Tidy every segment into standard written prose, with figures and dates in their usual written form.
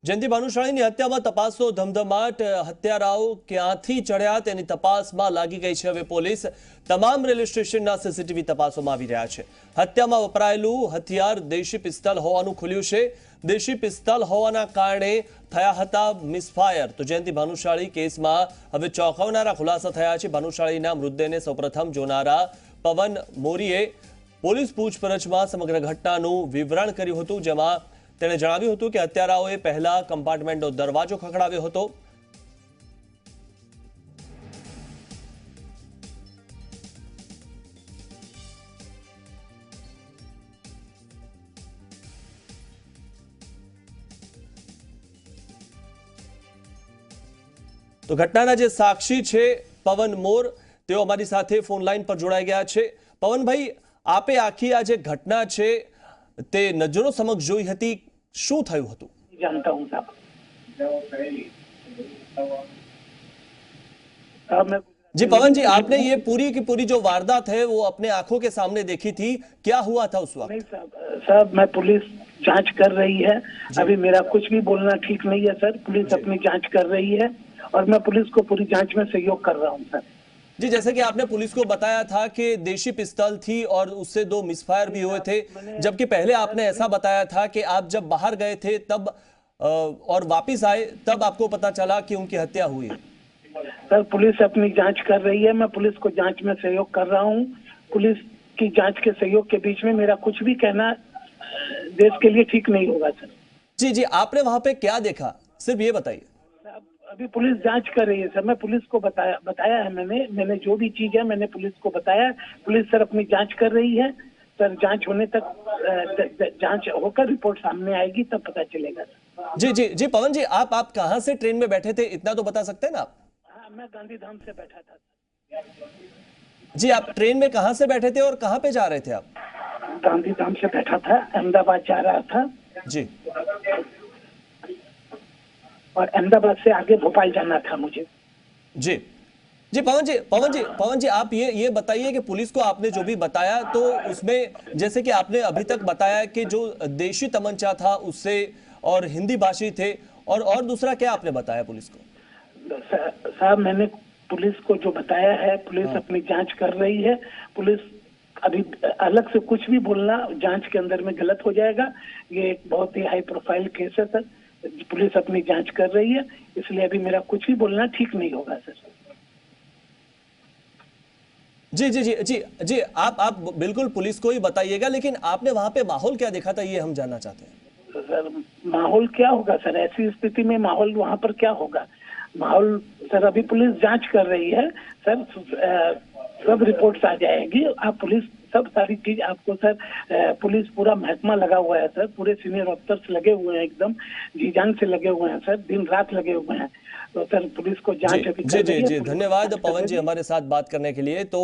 જયંતિ ભાનુશાળીની હત્યામાં તપાસનો ધમધમાટ હત્યારાઓ ક્યાંથી ચડ્યા તેની તપાસમાં લાગી ગઈ છે હવે પોલીસ તમામ રેલવે સ્ટેશનના સીસીટીવી તપાસોમાં આવી રહ્યા છે હત્યામાં વપરાયેલું હથિયાર દેશી પિસ્તલ હોવાનું ખુલ્યું છે દેશી પિસ્તલ હોવાના કારણે થયા હતા મિસફાયર તો જયંતિ ભાનુશાળી કેસમાં હવે ચોંકાવનારા ખુલાસા થયા છે ભાનુશાળીના મૃતદેહને સૌપ્રથમ જોનારા પવન મોરીએ પોલીસ પૂછપરછમાં સમગ્ર ઘટનાનું વિવરણ કર્યું હતું જેમાં તેણે જણાવ્યું હતું કે હત્યારાઓએ પહેલા કમ્પાર્ટમેન્ટનો દરવાજો ખખડાવ્યો હતો તો ઘટનાના જે સાક્ષી છે પવન મોર તેઓ અમારી સાથે ફોન લાઈન પર જોડાઈ ગયા છે પવનભાઈ આપે આખી આ જે ઘટના છે તે નજરો સમક્ષ જોઈ હતી શું થયું હતું जानता हूँ साहब मैं जी पवन जी आपने ये पूरी की पूरी जो वारदात है वो अपने आंखों के सामने देखी थी क्या हुआ था उस वक्त नहीं साहब मैं पुलिस जांच कर रही है अभी मेरा कुछ भी बोलना ठीक नहीं है सर पुलिस अपनी जांच कर रही है और मैं पुलिस को पूरी जांच में सहयोग कर रहा हूँ सर जी जैसे कि आपने पुलिस को बताया था कि देशी पिस्तौल थी और उससे 2 मिसफायर भी हुए थे जबकि पहले आपने ऐसा बताया था कि आप जब बाहर गए थे तब और वापस आए तब आपको पता चला कि उनकी हत्या हुई सर पुलिस अपनी जांच कर रही है मैं पुलिस को जांच में सहयोग कर रहा हूँ पुलिस की जांच के सहयोग के बीच में मेरा कुछ भी कहना देश के लिए ठीक नहीं होगा सर जी जी आपने वहां पे क्या देखा सिर्फ ये बताइए अभी पुलिस जांच कर रही है सर मैं पुलिस को बताया है मैंने जो भी चीज है मैंने पुलिस को बताया पुलिस सर अपनी जांच कर रही है सर जांच होने तक जांच होकर रिपोर्ट सामने आएगी तब पता चलेगा सर जी जी जी पवन जी आप कहाँ से ट्रेन में बैठे थे इतना तो बता सकते हैं ना आप हाँ मैं गांधीधाम से बैठा था जी आप ट्रेन में कहाँ से बैठे थे और कहाँ पे जा रहे थे आप गांधीधाम से बैठा था अहमदाबाद जा रहा था जी और अहमदाबाद से आगे भोपाल जाना था मुझे जी जी पवन जी आप ये बताइए कि पुलिस को आपने जो भी बताया तो उसमें जैसे कि आपने अभी तक बताया कि जो देशी तमंचा था उससे और हिंदी भाषी थे और दूसरा क्या आपने बताया पुलिस को साहब मैंने पुलिस को जो बताया है पुलिस अपनी जांच कर रही है पुलिस अभी अलग से कुछ भी बोलना जांच के अंदर में गलत हो जाएगा ये एक बहुत ही हाई प्रोफाइल केस है सर पुलिस अपनी जांच कर रही है इसलिए अभी मेरा कुछ भी बोलना ठीक नहीं होगा सर जी जी जी जी जी आप बिल्कुल पुलिस को ही बताइएगा लेकिन आपने वहां पे माहौल क्या देखा था ये हम जानना चाहते हैं सर माहौल क्या होगा सर ऐसी स्थिति में माहौल वहां पर क्या होगा माहौल सर अभी पुलिस जांच कर रही है सर सब रिपोर्ट्स आ जाएगी आप पुलिस सब सारी चीज आपको सर पुलिस पूरा महकमा लगा हुआ है सर पूरे सीनियर ऑफिसर्स लगे हुए हैं एकदम जी जान से लगे हुए हैं सर दिन रात लगे हुए हैं तो सर पुलिस को जांच जी जी जी धन्यवाद पवन जी हमारे साथ बात करने के लिए तो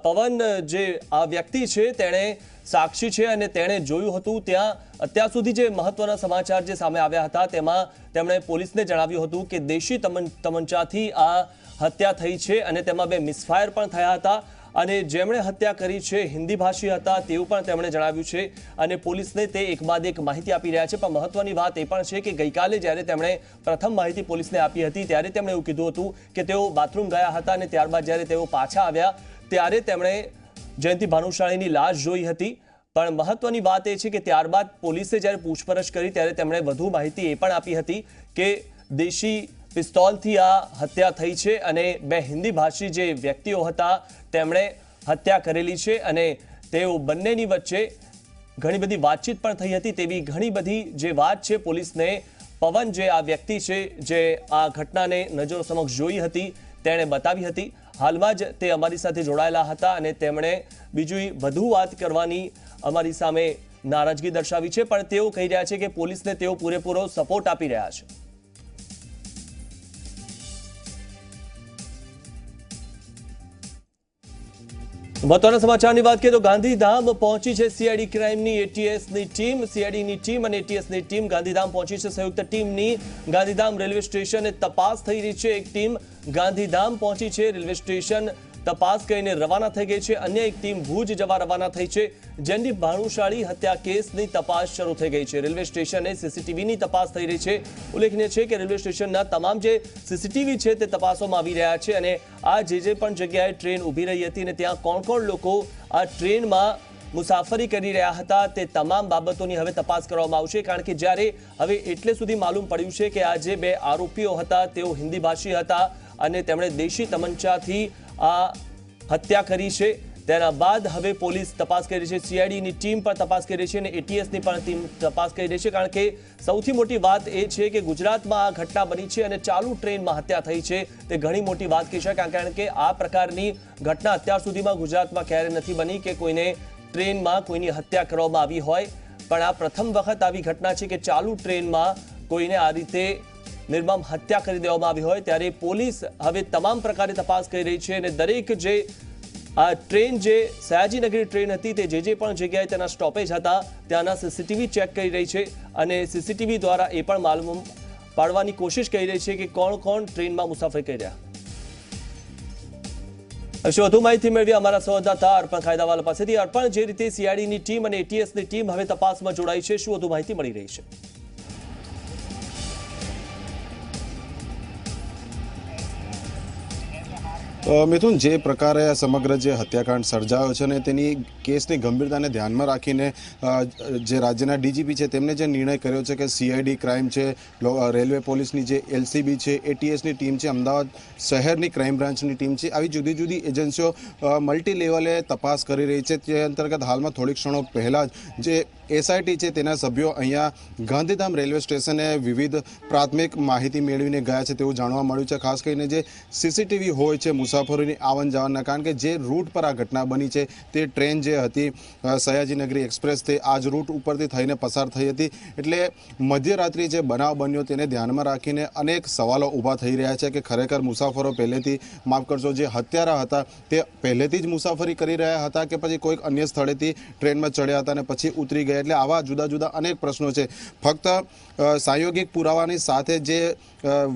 पवन જે આ વ્યક્તિ છે તેણે સાક્ષી છે અને તેણે જોયું હતું ત્યાં અત્યાર સુધી જે મહત્વના સમાચાર જે સામે આવ્યા હતા તેમાં તેમણે પોલીસને જણાવ્યું હતું કે દેશી તમંચાથી આ હત્યા થઈ છે અને તેમાં 2 મિસફાયર પણ થયા હતા અને જેમણે હત્યા કરી છે હિન્દી ભાષી હતા તેવું પણ તેમણે જણાવ્યું છે અને પોલીસને તે એક બાદ એક માહિતી આપી રહ્યા છે પણ મહત્વની વાત એ પણ છે કે ગઈકાલે જ્યારે તેમણે પ્રથમ માહિતી પોલીસને આપી હતી ત્યારે તેમણે એવું કીધું હતું કે તેઓ બાથરૂમ ગયા હતા અને ત્યારબાદ જ્યારે તેઓ પાછા આવ્યા ત્યારે તેમણે જયંતિ ભાનુશાળીની લાશ જોઈ હતી પણ મહત્વની વાત એ છે કે ત્યારબાદ પોલીસે જ્યારે પૂછપરછ કરી ત્યારે તેમણે વધુ માહિતી એ પણ આપી હતી કે દેશી પિસ્તોલથી આ હત્યા થઈ છે અને 2 હિન્દી ભાષી જે વ્યક્તિઓ હતા તેમણે હત્યા કરેલી છે અને તેઓ બંનેની વચ્ચે ઘણી બધી વાતચીત પણ થઈ હતી તેવી ઘણી બધી જે વાત છે પોલીસને પવન જે આ વ્યક્તિ છે જે આ ઘટનાને નજરો સમક્ષ જોઈ હતી તેણે બતાવી હતી હાલમાં જ તે અમારી સાથે જોડાયેલા હતા અને તેમણે બીજી વધુ વાત કરવાની અમારી સામે નારાજગી દર્શાવી છે પણ તેઓ કહી રહ્યા છે કે પોલીસને તેઓ પૂરેપૂરો સપોર્ટ આપી રહ્યા છે મહત્વના સમાચારની વાત કરીએ તો ગાંધીધામ પહોંચી છે સીઆઈડી ક્રાઇમની એટીએસની ટીમ સીઆઈડીની ટીમ અને એટીએસની ટીમ ગાંધીધામ પહોંચી છે સંયુક્ત ટીમની ગાંધીધામ રેલવે સ્ટેશને તપાસ થઈ રહી છે એક ટીમ ગાંધીધામ પહોંચી છે રેલવે સ્ટેશન તપાસ કરીને રવાના થઈ ગઈ છે। અન્ય એક ટીમ ભુજ જવા રવાના થઈ છે, જેની ભાનુશાળી હત્યા કેસની તપાસ શરૂ થઈ ગઈ છે। રેલવે સ્ટેશને સીસીટીવીની તપાસ થઈ રહી છે। ઉલ્લેખનીય છે કે રેલવે સ્ટેશનના તમામ જે સીસીટીવી છે તે તપાસવામાં આવી રહ્યા છે અને આ જે પણ જગ્યાએ ટ્રેન ઊભી રહી હતી અને ત્યાં કોણ કોણ લોકો આ ટ્રેનમાં મુસાફરી કરી રહ્યા હતા તે તમામ બાબતોની હવે તપાસ કરવામાં આવશે। કારણ કે જ્યારે હવે એટલે સુધી માલુમ પડ્યું છે કે આ જે બે આરોપીઓ હતા તેઓ હિન્દી ભાષી હતા અને તેમણે દેશી તમંચાથી આ હત્યા કરી છે। તેના બાદ હવે પોલીસ તપાસ કરી રહી છે, સીઆઈડીની ટીમ પણ તપાસ કરી રહી છે અને એટીએસની પણ ટીમ તપાસ કરી રહી છે। કારણ કે સૌથી મોટી વાત એ છે કે ગુજરાતમાં આ ઘટના બની છે અને ચાલુ ટ્રેનમાં હત્યા થઈ છે, તે ઘણી મોટી વાત કહી શકાય। કારણ કે આ પ્રકારની ઘટના અત્યાર સુધીમાં ગુજરાતમાં ક્યારેય નથી બની કે કોઈને ટ્રેનમાં કોઈની હત્યા કરવામાં આવી હોય, પણ આ પ્રથમ વખત આવી ઘટના છે કે ચાલુ ટ્રેનમાં કોઈને આ રીતે નિર્મમ હત્યા કરી દેવામાં આવી હોય। ત્યારે પોલીસ હવે તમામ પ્રકારે તપાસ કરી રહી છે અને દરેક જે આ ટ્રેન જે સયાજીનગરી ટ્રેન હતી તે જે પણ જગ્યાએ તેના સ્ટોપેજ હતા ત્યાંના સીસીટીવી ચેક કરી રહી છે અને સીસીટીવી દ્વારા એ પણ માલુમ પાડવાની કોશિશ કરી રહી છે કે કોણ કોણ ટ્રેનમાં મુસાફરી કરી રહ્યા। શું વધુ માહિતી મેળવી અમારા સંવાદદાતા અર્પણ ખાયદાવાલા પાસેથી। અર્પણ, જે રીતે સીઆઈડીની ટીમ અને એટીએસની ટીમ હવે તપાસમાં જોડાઈ છે, શું વધુ માહિતી મળી રહી છે? મિથુન, જે પ્રકારે સમગ્ર જે હત્યાકાંડ સર્જાયો છે ને તેની કેસની ગંભીરતાને ધ્યાનમાં રાખીને જે રાજ્યના ડીજીપી છે તેમણે જે નિર્ણય કર્યો છે કે સીઆઈડી ક્રાઇમ છે, રેલવે પોલીસની જે એલસીબી છે, એટીએસની ટીમ છે, અમદાવાદ શહેરની ક્રાઇમ બ્રાન્ચની ટીમ છે, આવી જુદી જુદી એજન્સીઓ મલ્ટી લેવલે તપાસ કરી રહી છે। તે અંતર્ગત હાલમાં થોડીક ક્ષણો પહેલાં જ જે એસઆઈટી છે તેના સભ્યો અહીંયા ગાંધીધામ રેલવે સ્ટેશને વિવિધ પ્રાથમિક માહિતી મેળવીને ગયા છે તેવું જાણવા મળ્યું છે। ખાસ કરીને જે સીસીટીવી હોય છે મુસાફરોની આવન જાવનના, કારણ કે જે રૂટ પર આ ઘટના બની છે તે ટ્રેન જે હતી સયાજીનગરી એક્સપ્રેસ તે આ જ રૂટ ઉપરથી થઈને પસાર થઈ હતી, એટલે મધ્યરાત્રિ જે બનાવ બન્યો તેને ધ્યાનમાં રાખીને અનેક સવાલો ઊભા થઈ રહ્યા છે કે ખરેખર મુસાફરો પહેલેથી, માફ કરજો, જે હત્યારા હતા તે પહેલેથી જ મુસાફરી કરી રહ્યા હતા કે પછી કોઈક અન્ય સ્થળેથી ટ્રેનમાં ચડ્યા હતા અને પછી ઉતરી ગયા। એટલે આવા જુદા જુદા અનેક પ્રશ્નો છે। ફક્ત સાંયોગિક પુરાવાની સાથે જે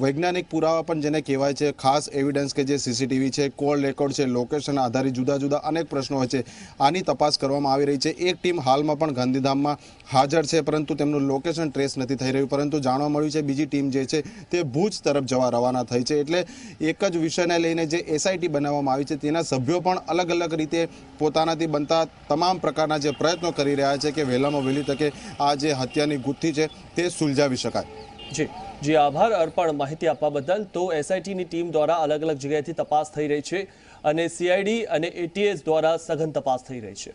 વૈજ્ઞાનિક પુરાવા પણ જેને કહેવાય છે, ખાસ એવિડન્સ કે જે સીસીટીવી છે, કોલ રેકોર્ડ છે, લોકેશન આધારિત જુદા જુદા અનેક પ્રશ્નો હોય છે, આની તપાસ કરવામાં આવી રહી છે। એક ટીમ હાલમાં પણ ગાંધીધામમાં હાજર છે, પરંતુ તેમનું લોકેશન ટ્રેસ નથી થઈ રહ્યું, પરંતુ જાણવા મળ્યું છે બીજી ટીમ જે છે તે ભુજ તરફ જવા રવાના થઈ છે। એટલે એક જ વિષયને લઈને જે એસઆઈટી બનાવવામાં આવી છે તેના સભ્યો પણ અલગ અલગ રીતે પોતાનાથી બનતા તમામ પ્રકારના જે પ્રયત્નો કરી રહ્યા છે કે વહેલામાં વહેલી તકે આ જે હત્યાની ગુથ્થી છે તે સુલઝાવી શકાય। જી આભાર અર્પણ, માહિતી આપવા બદલ। તો એસઆઈટીની ટીમ દ્વારા અલગ અલગ જગ્યાએથી તપાસ થઈ રહી છે અને સીઆઈડી અને એટીએસ દ્વારા સઘન તપાસ થઈ રહી છે।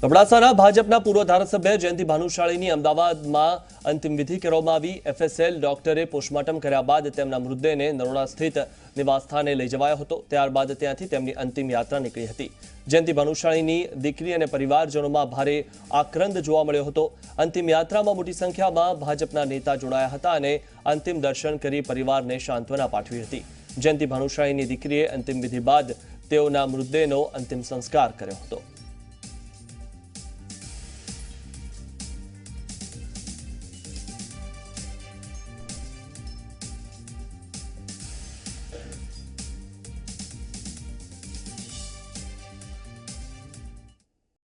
અબડાસાના ભાજપના પૂર્વ ધારાસભ્ય જયંતિ ભાનુશાળીની અમદાવાદમાં અંતિમ વિધિ કરવામાં આવી। એફએસએલ ડોક્ટરે પોસ્ટમોર્ટમ કર્યા બાદ તેમના મૃતદેહને નરોડા સ્થિત નિવાસસ્થાને લઈ જવાયો હતો। ત્યારબાદ ત્યાંથી તેમની અંતિમ યાત્રા નીકળી હતી। જયંતિ ભાનુશાળીની દીકરી અને પરિવારજનોમાં ભારે આક્રંદ જોવા મળ્યો હતો। અંતિમ યાત્રામાં મોટી સંખ્યામાં ભાજપના નેતા જોડાયા હતા અને અંતિમ દર્શન કરી પરિવારને સાંત્વના પાઠવી હતી। જયંતિ ભાનુશાળીની દીકરીએ અંતિમ વિધિ બાદ તેઓના મૃતદેહનો અંતિમ સંસ્કાર કર્યો હતો।